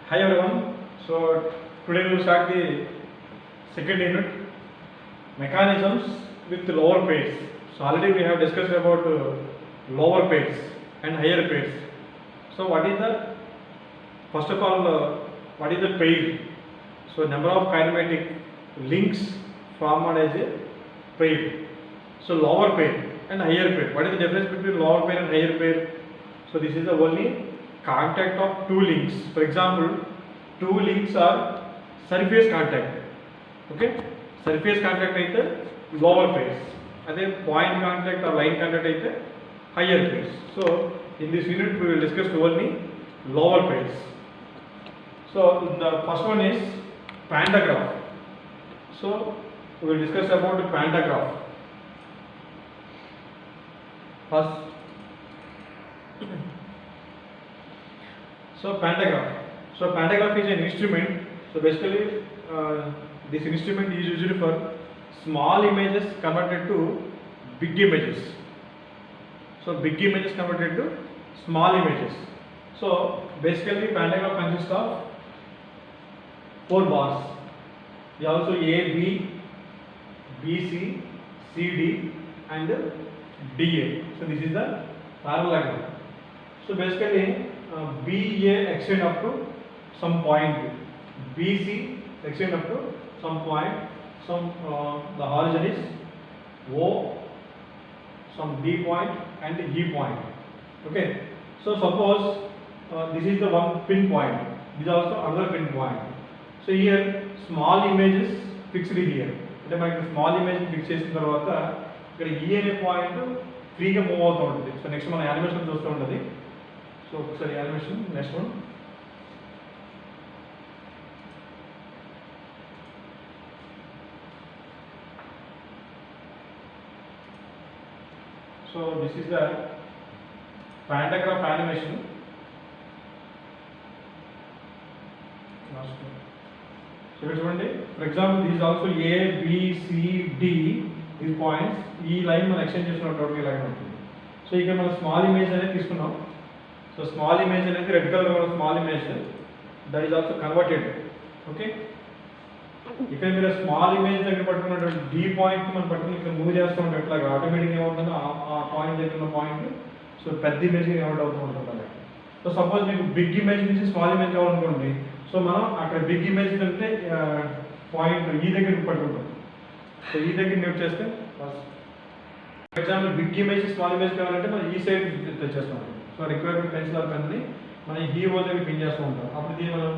Hi everyone. So today we will start the second unit, mechanisms with lower pairs. So already we have discussed about lower pairs and higher pairs. So what is the first of all what is the pair? So number of kinematic links formed as a pair. So lower pair and higher pair. What is the difference between lower pair and higher pair? So this is the only contact of two links. For example, two links are surface contact. Okay, surface contact అయితే lower pairs. అదే point contact or line contact అయితే higher pairs. So in this unit we will discuss only lower pairs. So the first one is pantograph. So we will discuss about the pantograph. First, so pantograph is an instrument. So basically this instrument is used for small images converted to big images. So big images converted to small images. So basically pantograph consists of 4 bars. They also A, B, BC, CD and DA. So this is the parallelogram. So basically BA extend up to some point, BC extend up to some point, the horizon is O, some D point and E point. Okay, so suppose this is the one pin point, this is also another pin point. So here small image is fixed here. అంటే మనకి small image fix చేసిన తర్వాత ఇక్కడ ఈ అనే point ఫ్రీగా move అవుతూ ఉంటుంది. సో నెక్స్ట్ మనం యానిమేషన్ చూస్తూ ఉంటుంది. సో ఒకసారి animation next one. So this is the pantograph animation. So ఇక్కడ చూడండి, for example this also A B C D E points, ఈ లైన్ మనం ఎక్స్టెండ్ చేసిన టోటల్ లైన్ ఉంటుంది. సో ఇక్కడ మనం స్మాల్ ఇమేజ్ అనేది తీసుకున్నాం. సో స్మాల్ ఇమేజ్ అనేది రెడ్ కలర్ ఉన్న small image that is also converted. Okay, ఇక్కడ మీరు స్మాల్ ఇమేజ్ దగ్గర పట్టుకున్నటువంటి డి పాయింట్ మనం పట్టుకుని ఇక్కడ మూవ్ చేస్తూ ఉంటాం. ఇట్లాగా ఆటోమేటిక్గా ఏమవుతుందో ఆ పాయింట్ దగ్గర ఉన్న పాయింట్ సో పెద్ద ఇమేజ్ కన్వర్ట్ అవుతూ ఉంటుంది అలాగే. సో సపోజ్ మీకు బిగ్ ఇమేజ్ నుంచి స్మాల్ ఇమేజ్ కావాలనుకోండి, సో మనం అక్కడ బిగ్ ఇమేజ్ కంటే పాయింట్ ఈ దగ్గరికి పట్టుకుంటాం. సో ఈ దగ్గర న్యూట్ చేస్తే for example big image small image కావాలంటే మనం ఈ సైడ్ తెచ్చేస్తాం. సో రిక్వైర్మెంట్ పెన్సిల్ ఆర్ పెన్ని మనం ఈ హోల్ దగ్గర పిన్ చేస్తూ ఉంటాం. అప్పుడు ఇది మనం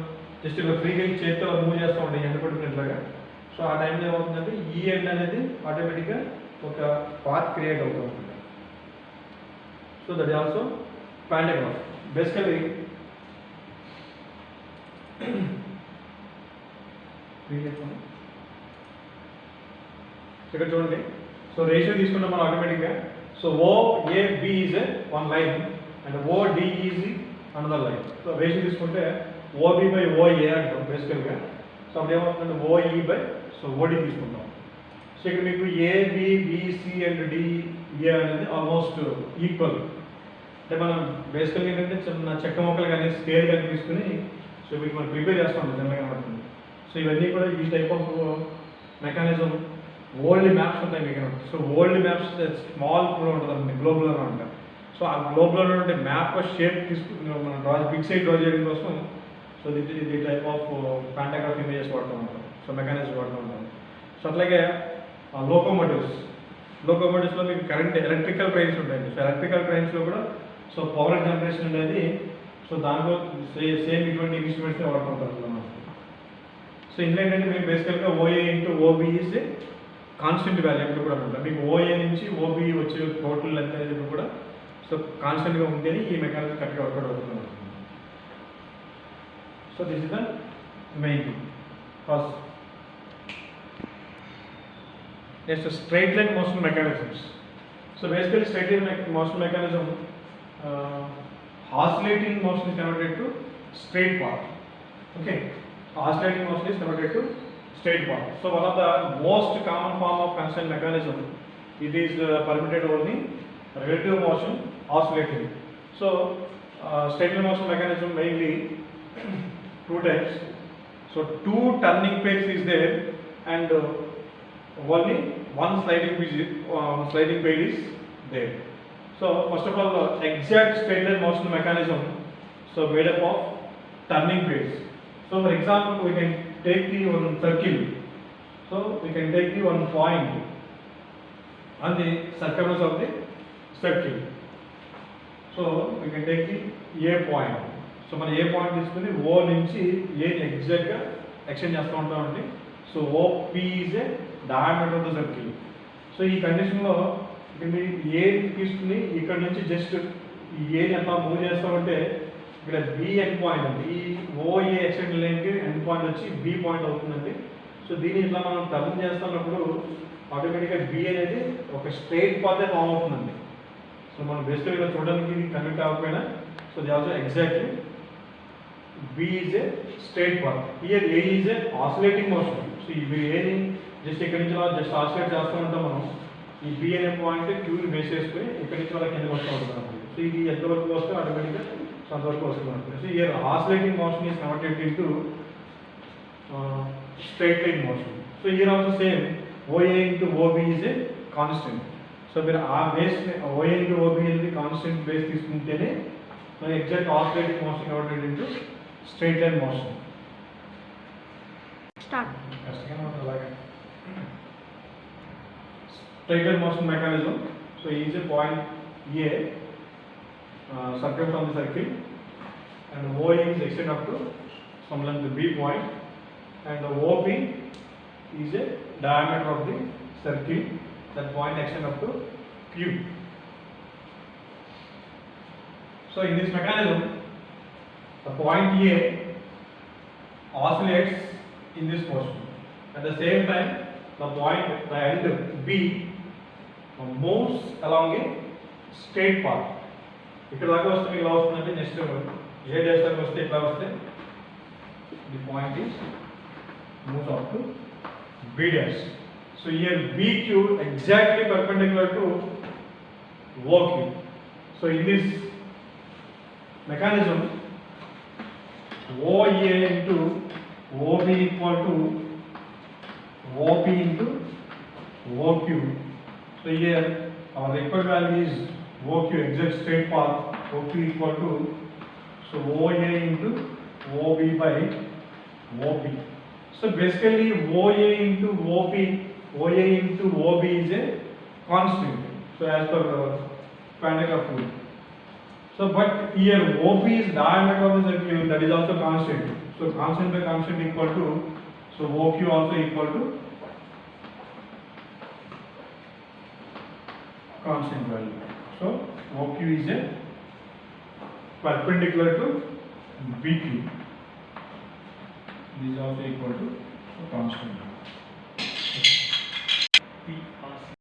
జస్ట్ ఇలా ఫ్రీగా చేతితో మూవ్ చేస్తూ ఉంటాం ఎండ పట్టుకునేట్లాగా. సో ఆ టైంలో ఏమవుతుందంటే ఈ ఎండ్ అనేది ఆటోమేటిక్గా ఒక పాత్ క్రియేట్ అవుతూ ఉంటుంది. So that is also pantograph. Basically ఇక్కడ చూడండి, సో రేషియో తీసుకుంటాం మనం ఆటోమేటిక్గా. So OAB is one line and OD is another line. So ratio తీసుకుంటే OB బై OA అంటాం బేసికల్గా. సో అప్పుడు ఏమవుతుందంటే OE బై సో OD తీసుకుంటాం. సో ఇక్కడ మీకు ABBC అండ్ DA అనేది ఆల్మోస్ట్ ఈక్వల్. అంటే మనం బేసికల్గా ఏంటంటే చిన్న చెక్క మొక్కలు కానీ స్కేల్ కానీ తీసుకుని సో వీటి మనం ప్రిపేర్ చేస్తూ ఉంటాం జనరల్గా కనబడుతుంది. సో ఇవన్నీ కూడా ఈ type of mechanism old maps ఉంటాయి మీకు. సో ఓల్డ్ మ్యాప్స్ స్మాల్ కూడా ఉంటుంది, గ్లోబుల్ అని అంటారు. సో ఆ గ్లోబుల్ ఉంటే మ్యాప్ షేప్ తీసుకుని మనం బిగ్ సైడ్ డ్రా చేయడం కోసం సో ఇది టైప్ ఆఫ్ pantograph ఇమేజెస్ వాడుతూ ఉంటాం. సో మెకానిజం వాడుతూ ఉంటాం. సో అట్లాగే లోకోమోటివ్స్లో మీకు కరెంట్ ఎలక్ట్రికల్ ట్రైన్స్ ఉంటాయండి. సో ఎలక్ట్రికల్ ట్రైన్స్లో కూడా సో పవర్ జనరేషన్ అనేది సో దాంట్లో సేమ్ ఇటువంటి ఇన్స్ట్రుమెంట్స్ని వాడుతుంటారు అన్నమాట. సో ఇందులో ఏంటంటే మీరు బేసికల్గా OA into OB is constant value ఎప్పుడు కూడా ఉంటాం. మీకు OA నుంచి OB వచ్చే టోటల్ లెంత్ అనేది కూడా సో కాన్స్టెంట్గా ఉంటేనే ఈ మెకానిజం కరెక్ట్గా వర్కౌట్ అవుతుంది. So this is the main thing. First next straight line motion mechanisms. So basically straight line motion mechanism oscillating motion is converted to straight path. Okay, oscillating motion is converted to straight path. So one of the most common form of constraint mechanism, it is permitted only relative motion oscillating. So straight line motion mechanism mainly two types. So two turning pairs is there, and only one sliding page is there. So first of all, exact straight line motion mechanism, so made up of turning pairs. So for example, we can take the one circle. So we can take the one point on the circumference of the circle. So we can take the A point. So మనం ఏ point తీసుకుని ఓ నుంచి ఏని ఎగ్జాక్ట్గా extend చేస్తూ ఉంటామండి. So OP is a diameter of the circle. So ఈ కండిషన్లో ఇక్కడ మీరు ఏ తీసుకుని ఇక్కడ నుంచి జస్ట్ ఈ ఏని ఎంత మూవ్ చేస్తామంటే ఇక్కడ బి ఎండ్ పాయింట్ అండి. ఈ ఓఏ ఎక్స్టెండ్ లైన్కి ఎండ్ పాయింట్ వచ్చి బి పాయింట్ అవుతుందండి. సో దీన్ని ఇట్లా మనం టర్న్ చేస్తున్నప్పుడు ఆటోమేటిక్గా బి అనేది ఒక స్ట్రైట్ పాతే ఫామ్ అవుతుందండి. సో మనం బేసిక్గా ఇలా చూడడానికి కనెక్ట్ అవ్వకపోయినా so the also exactly B is a straight path. Here A is a oscillating motion. So ఈ A ని జస్ట్ ఇక్కడ నుంచి అలా జస్ట్ ఆసిలేట్ చేస్తూ ఉంటాం మనం. ఈ B అనే పాయింట్ Q ని బేస్ చేసుకుని ఇక్కడ నుంచి అలా కిందకి వస్తూ ఉంటుంది. సో ఇది ఎంతవరకు వస్తే ఆటోమేటిక్గా అంతవరకు వస్తుంది. So here oscillating motion is converted into straight line motion. So here also same OA into OB is a constant. So మీరు ఆ బేస్ OA into OB అనేది కాన్స్టెంట్ బేస్ తీసుకుంటేనే మన exact oscillating motion converted into straight line motion. Start. Straight line motion mechanism. So is a point A, circle from the circle, and OA is extended up to some length B point, and the OP is a diameter of the circle. That point extend up to Q. So in this mechanism, the point A oscillates in this motion. At the same time, the end B moves along a straight path. ఇక్కడ దాకా వస్తే మీకు ఎలా వస్తుందంటే next ఏ dash దాకా వస్తే ఎట్లా వస్తే the point is moves up to B dash. So here BQ exactly perpendicular to OQ. So in this mechanism, OA into OB equal to OP into OQ. So here our required value is OQ, exact straight path, OQ equal to, so OA into OB by OP. So basically OA into OB is a constant. So as per Van de Graaff rule. So but here OP is diameter of the circle, that is also constant. So constant by constant equal to, so OQ also equal to constant value. So OQ is a perpendicular to BQ. This is also equal to constant.